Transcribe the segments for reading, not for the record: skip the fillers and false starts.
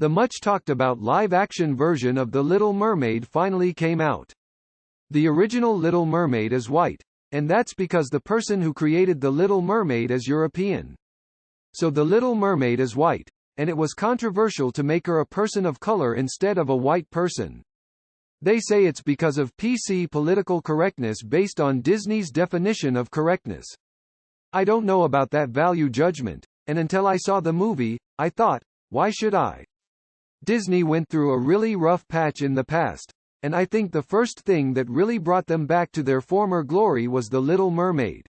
The much-talked-about live-action version of The Little Mermaid finally came out. The original Little Mermaid is white, and that's because the person who created The Little Mermaid is European. So The Little Mermaid is white, and it was controversial to make her a person of color instead of a white person. They say it's because of PC political correctness based on Disney's definition of correctness. I don't know about that value judgment, and until I saw the movie, I thought, why should I? Disney went through a really rough patch in the past, and I think the first thing that really brought them back to their former glory was The Little Mermaid.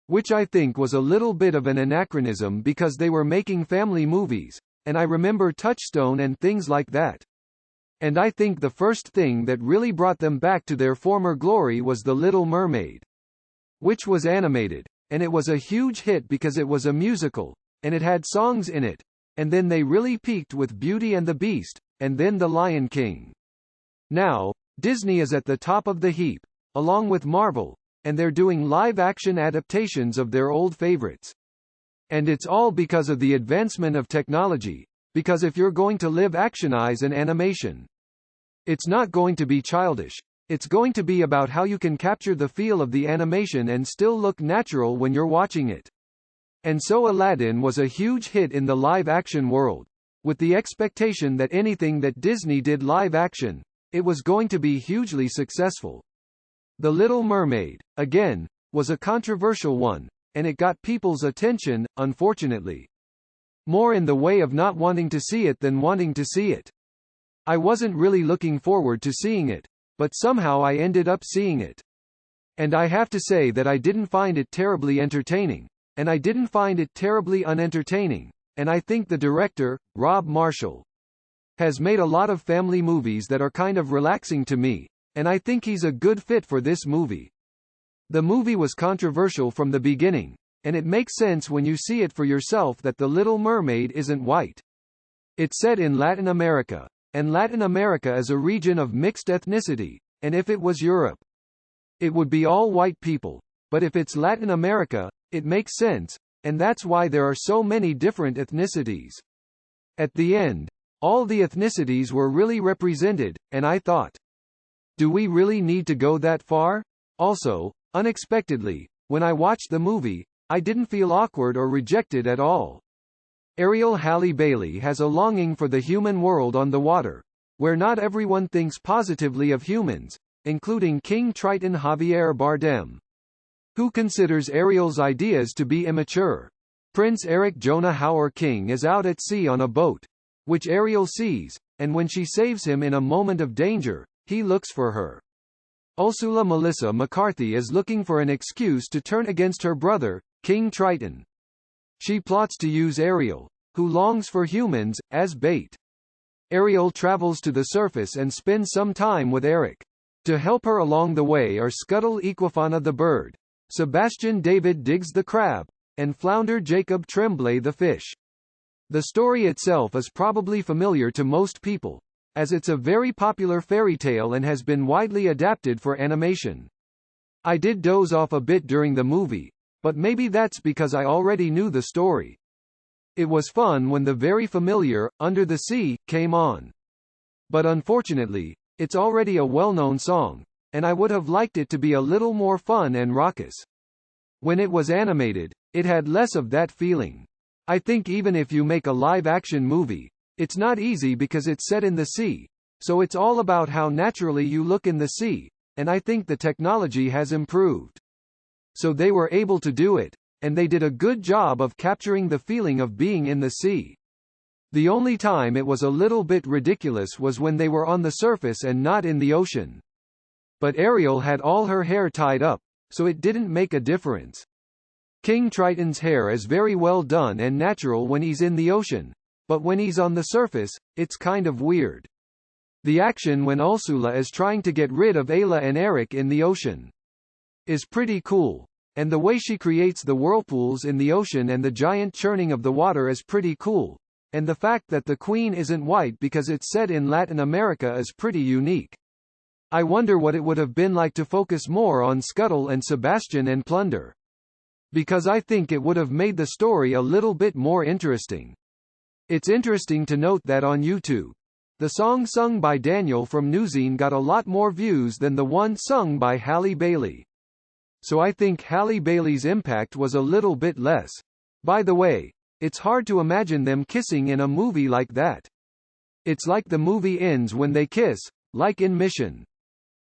Which I think was a little bit of an anachronism because they were making family movies, and I remember Touchstone and things like that. And I think the first thing that really brought them back to their former glory was The Little Mermaid. Which was animated, and it was a huge hit because it was a musical, and it had songs in it, and then they really peaked with Beauty and the Beast, and then The Lion King. Now, Disney is at the top of the heap, along with Marvel, and they're doing live-action adaptations of their old favorites. And it's all because of the advancement of technology, because if you're going to live-actionize an animation, it's not going to be childish. It's going to be about how you can capture the feel of the animation and still look natural when you're watching it. And so Aladdin was a huge hit in the live-action world, with the expectation that anything that Disney did live-action, it was going to be hugely successful. The Little Mermaid, again, was a controversial one, and it got people's attention, unfortunately. More in the way of not wanting to see it than wanting to see it. I wasn't really looking forward to seeing it, but somehow I ended up seeing it. And I have to say that I didn't find it terribly entertaining, and I didn't find it terribly unentertaining, and I think the director, Rob Marshall, has made a lot of family movies that are kind of relaxing to me, and I think he's a good fit for this movie. The movie was controversial from the beginning, and it makes sense when you see it for yourself that The Little Mermaid isn't white. It's set in Latin America, and Latin America is a region of mixed ethnicity, and if it was Europe, it would be all white people, but if it's Latin America, it makes sense, and that's why there are so many different ethnicities. At the end, all the ethnicities were really represented, and I thought, do we really need to go that far? Also, unexpectedly, when I watched the movie, I didn't feel awkward or rejected at all. Ariel Halle Bailey has a longing for the human world on the water, where not everyone thinks positively of humans, including King Triton Javier Bardem, who considers Ariel's ideas to be immature. Prince Eric Jonah Hauer King is out at sea on a boat, which Ariel sees, and when she saves him in a moment of danger, he looks for her. Ursula Melissa McCarthy is looking for an excuse to turn against her brother, King Triton. She plots to use Ariel, who longs for humans, as bait. Ariel travels to the surface and spends some time with Eric. To help her along the way are Scuttle Equifana the bird, Sebastian David Diggs the crab, and Flounder Jacob Tremblay the fish. The story itself is probably familiar to most people, as it's a very popular fairy tale and has been widely adapted for animation. I did doze off a bit during the movie, but maybe that's because I already knew the story. It was fun when the very familiar, Under the Sea, came on. But unfortunately, it's already a well-known song, and I would have liked it to be a little more fun and raucous. When it was animated, it had less of that feeling. I think even if you make a live-action movie, it's not easy because it's set in the sea, so it's all about how naturally you look in the sea, and I think the technology has improved. So they were able to do it, and they did a good job of capturing the feeling of being in the sea. The only time it was a little bit ridiculous was when they were on the surface and not in the ocean. But Ariel had all her hair tied up, so it didn't make a difference. King Triton's hair is very well done and natural when he's in the ocean, but when he's on the surface, it's kind of weird. The action when Ursula is trying to get rid of Ayla and Eric in the ocean is pretty cool, and the way she creates the whirlpools in the ocean and the giant churning of the water is pretty cool, and the fact that the queen isn't white because it's set in Latin America is pretty unique. I wonder what it would have been like to focus more on Scuttle and Sebastian and Plunder, because I think it would have made the story a little bit more interesting. It's interesting to note that on YouTube, the song sung by Daniel from Newsine got a lot more views than the one sung by Halle Bailey. So I think Halle Bailey's impact was a little bit less. By the way, it's hard to imagine them kissing in a movie like that. It's like the movie ends when they kiss, like in Mission.